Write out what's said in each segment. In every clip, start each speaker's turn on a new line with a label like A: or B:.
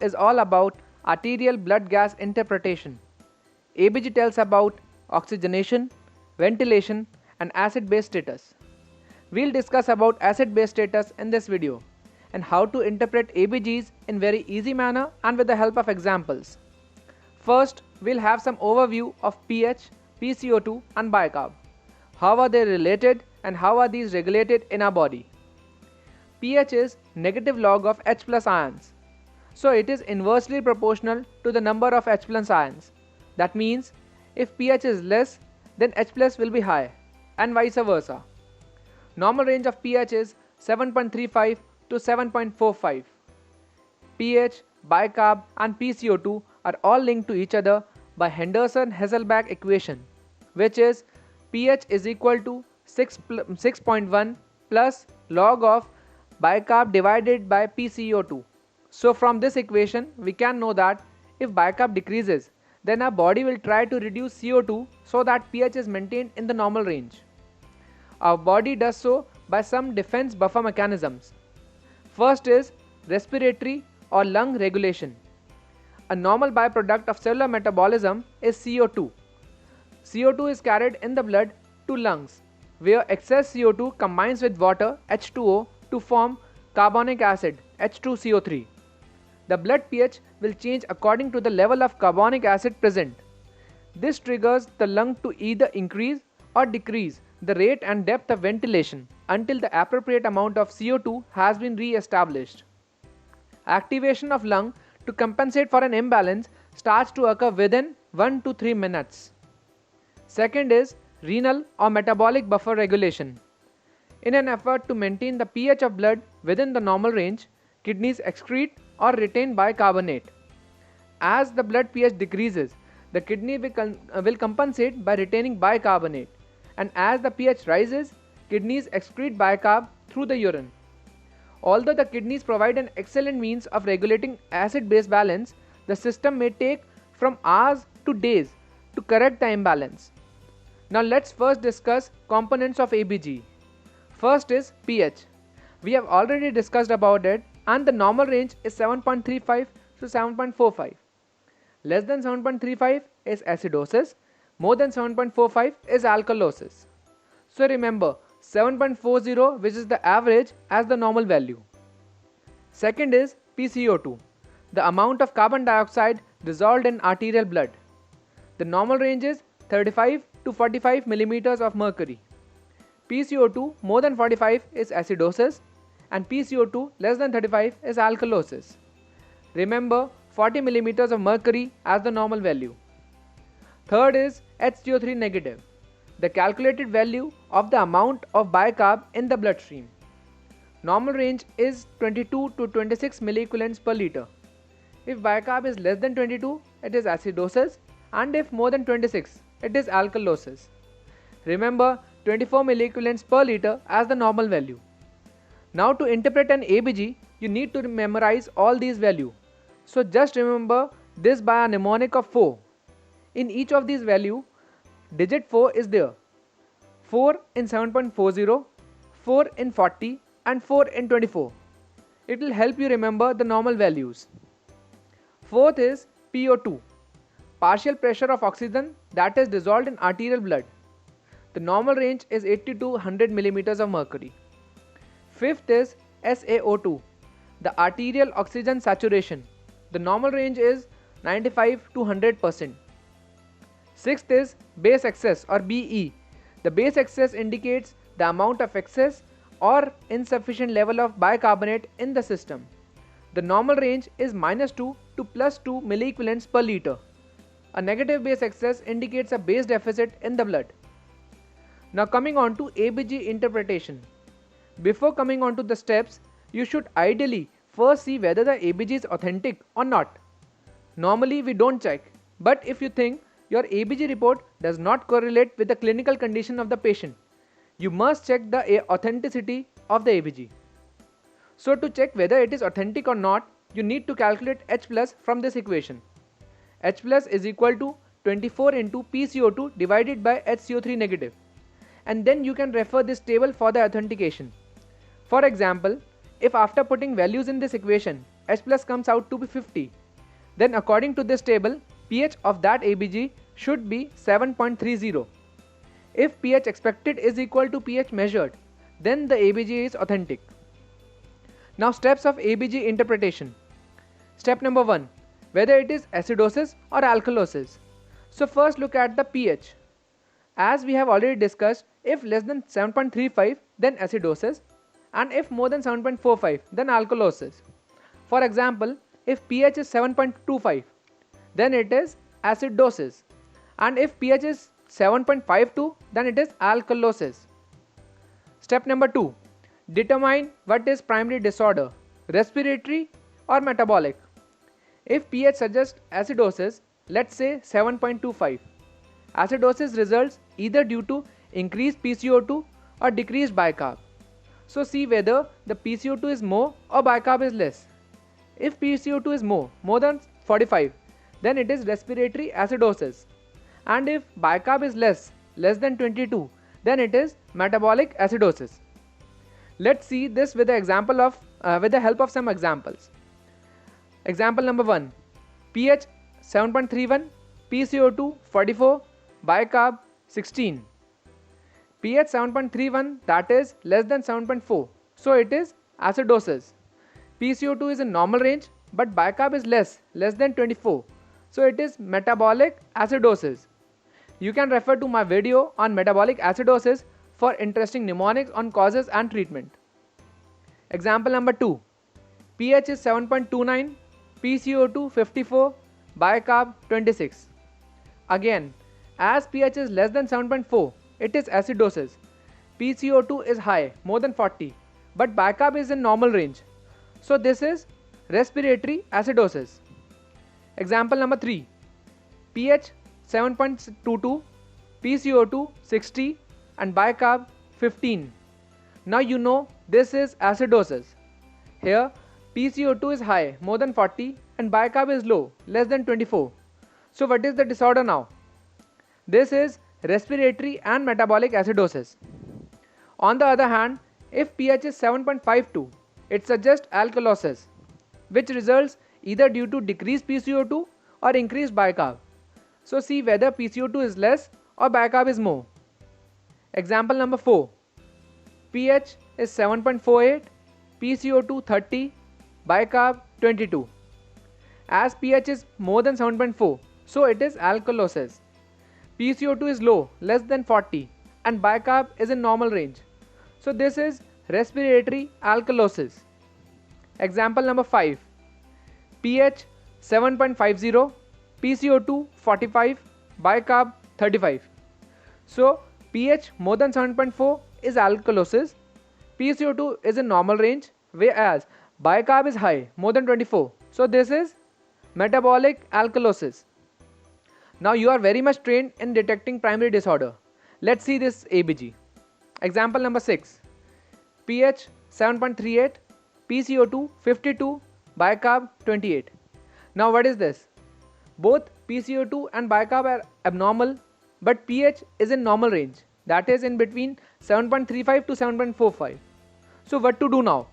A: is all about arterial blood gas interpretation. ABG tells about oxygenation, ventilation and acid-base status. We'll discuss about acid-base status in this video and how to interpret ABGs in very easy manner and with the help of examples. First, we'll have some overview of pH, PCO2 and bicarb. How are they related and how are these regulated in our body? pH is negative log of H plus ions. So it is inversely proportional to the number of H plus ions. That means if pH is less, then H plus will be high and vice versa. Normal range of pH is 7.35 to 7.45. pH, bicarb and PCO2 are all linked to each other by Henderson-Hasselbalch equation, which is pH is equal to 6.1 plus log of bicarb divided by PCO2. So from this equation we can know that if bicarb decreases, then our body will try to reduce CO2 so that pH is maintained in the normal range. Our body does so by some defense buffer mechanisms. First is respiratory or lung regulation. A normal byproduct of cellular metabolism is CO2. CO2 is carried in the blood to lungs, where excess CO2 combines with water H2O to form carbonic acid H2CO3. The blood pH will change according to the level of carbonic acid present. This triggers the lung to either increase or decrease the rate and depth of ventilation until the appropriate amount of CO2 has been re-established. Activation of lung to compensate for an imbalance starts to occur within 1 to 3 minutes. Second is renal or metabolic buffer regulation. In an effort to maintain the pH of blood within the normal range, kidneys excrete or retain bicarbonate. As the blood pH decreases, the kidney will compensate by retaining bicarbonate, and as the pH rises, kidneys excrete bicarb through the urine. Although the kidneys provide an excellent means of regulating acid-base balance, the system may take from hours to days to correct the imbalance. Now let's first discuss components of ABG. First is pH. We have already discussed about it, and the normal range is 7.35 to 7.45. Less than 7.35 is acidosis, more than 7.45 is alkalosis. So remember 7.40, which is the average, as the normal value. Second is PCO2, the amount of carbon dioxide dissolved in arterial blood. The normal range is 35 to 45 millimeters of mercury. PCO2 more than 45 is acidosis and PCO2 less than 35 is alkalosis. Remember 40 millimeters of mercury as the normal value. Third is HCO3 negative, the calculated value of the amount of bicarb in the bloodstream. Normal range is 22 to 26 milliequivalents per liter. If bicarb is less than 22, it is acidosis, and if more than 26, it is alkalosis. Remember 24 milliequivalents per liter as the normal value. Now to interpret an ABG, you need to memorize all these values. So just remember this by a mnemonic of 4. In each of these values, digit 4 is there. 4 in 7.40, 4 in 40 and 4 in 24. It will help you remember the normal values. Fourth is PO2, partial pressure of oxygen that is dissolved in arterial blood. The normal range is 80 to 100 millimeters of mercury. Fifth is SaO2, the arterial oxygen saturation. The normal range is 95 to 100%. Sixth is base excess or BE. The base excess indicates the amount of excess or insufficient level of bicarbonate in the system. The normal range is -2 to +2 milliequivalents per liter. A negative base excess indicates a base deficit in the blood. Now coming on to ABG interpretation. Before coming on to the steps, you should ideally first see whether the ABG is authentic or not. Normally we don't check, but if you think your ABG report does not correlate with the clinical condition of the patient, you must check the authenticity of the ABG. So to check whether it is authentic or not, you need to calculate H plus from this equation. H plus is equal to 24 into PCO2 divided by HCO3 negative. And then you can refer this table for the authentication. For example, if after putting values in this equation, H plus comes out to be 50. Then according to this table, pH of that ABG should be 7.30. If pH expected is equal to pH measured, then the ABG is authentic. Now steps of ABG interpretation. Step number 1. Whether it is acidosis or alkalosis. So first look at the pH. As we have already discussed, if less than 7.35 then acidosis, and if more than 7.45 then alkalosis. For example, if pH is 7.25 then it is acidosis, and if pH is 7.52 then it is alkalosis. Step number 2. Determine what is primary disorder, respiratory or metabolic. If pH suggests acidosis, let's say 7.25, acidosis results either due to increased PCO2 or decreased bicarb. So see whether the PCO2 is more or bicarb is less. If PCO2 is more than 45, then it is respiratory acidosis, and if bicarb is less than 22, then it is metabolic acidosis. Let's see this with the example of with the help of some examples. Example number 1. pH 7.31, PCO2 44, bicarb 16. pH 7.31, that is less than 7.4, so it is acidosis. PCO2 is in normal range but bicarb is less than 24, so it is metabolic acidosis. You can refer to my video on metabolic acidosis for interesting mnemonics on causes and treatment. Example number 2. pH is 7.29, PCO2 54, bicarb 26. Again, as pH is less than 7.4, it is acidosis. PCO2 is high, more than 40, but bicarb is in normal range, so this is respiratory acidosis. Example number 3. pH 7.22, PCO2 60 and bicarb 15. Now you know this is acidosis. Here PCO2 is high, more than 40, and bicarb is low, less than 24. So what is the disorder now? This is respiratory and metabolic acidosis. On the other hand, if pH is 7.52, it suggests alkalosis, which results either due to decreased PCO2 or increased bicarb. So see whether PCO2 is less or bicarb is more. Example number 4. pH is 7.48, PCO2 30, bicarb 22. As pH is more than 7.4, so it is alkalosis. PCO2 is low, less than 40, and bicarb is in normal range. So this is respiratory alkalosis. Example number 5. pH 7.50, PCO2 45, bicarb 35. So pH more than 7.4 is alkalosis, PCO2 is in normal range, whereas bicarb is high, more than 24. So this is metabolic alkalosis. Now you are very much trained in detecting primary disorder. Let's see this ABG. Example number 6. pH 7.38, PCO2 52, bicarb 28. Now what is this? Both PCO2 and bicarb are abnormal, but pH is in normal range, that is in between 7.35 to 7.45. So what to do now?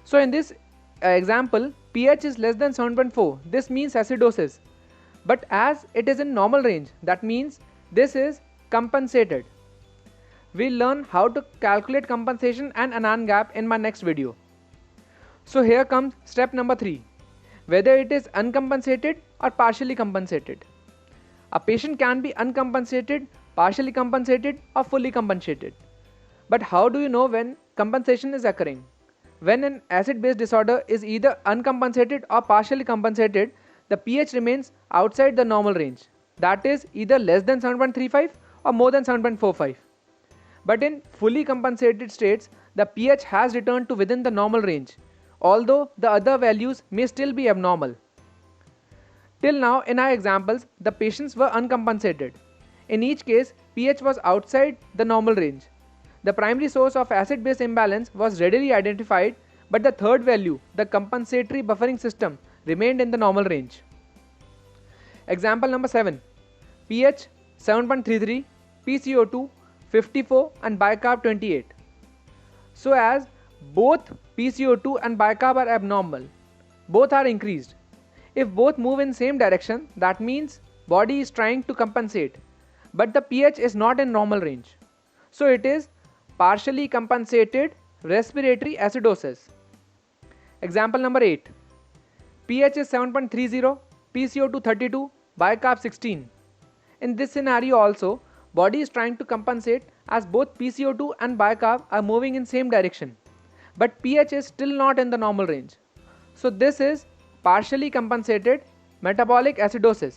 A: So in this example, pH is less than 7.4. This means acidosis. But as it is in normal range, that means this is compensated. We'll learn how to calculate compensation and Anand gap in my next video. So here comes step number 3. Whether it is uncompensated or partially compensated. A patient can be uncompensated, partially compensated or fully compensated. But how do you know when compensation is occurring? When an acid-base disorder is either uncompensated or partially compensated, the pH remains outside the normal range. That is either less than 7.35 or more than 7.45. But in fully compensated states, the pH has returned to within the normal range, although the other values may still be abnormal. Till now in our examples, the patients were uncompensated. In each case, pH was outside the normal range. The primary source of acid-base imbalance was readily identified, but the third value, the compensatory buffering system, remained in the normal range. Example number 7. pH 7.33, PCO2 54 and bicarb 28. So as both PCO2 and bicarb are abnormal, both are increased. If both move in same direction, that means body is trying to compensate, but the pH is not in normal range. So it is partially compensated respiratory acidosis. Example number 8. pH is 7.30, PCO2 32, bicarb 16. In this scenario also, body is trying to compensate as both PCO2 and bicarb are moving in same direction, but pH is still not in the normal range. So this is partially compensated metabolic acidosis.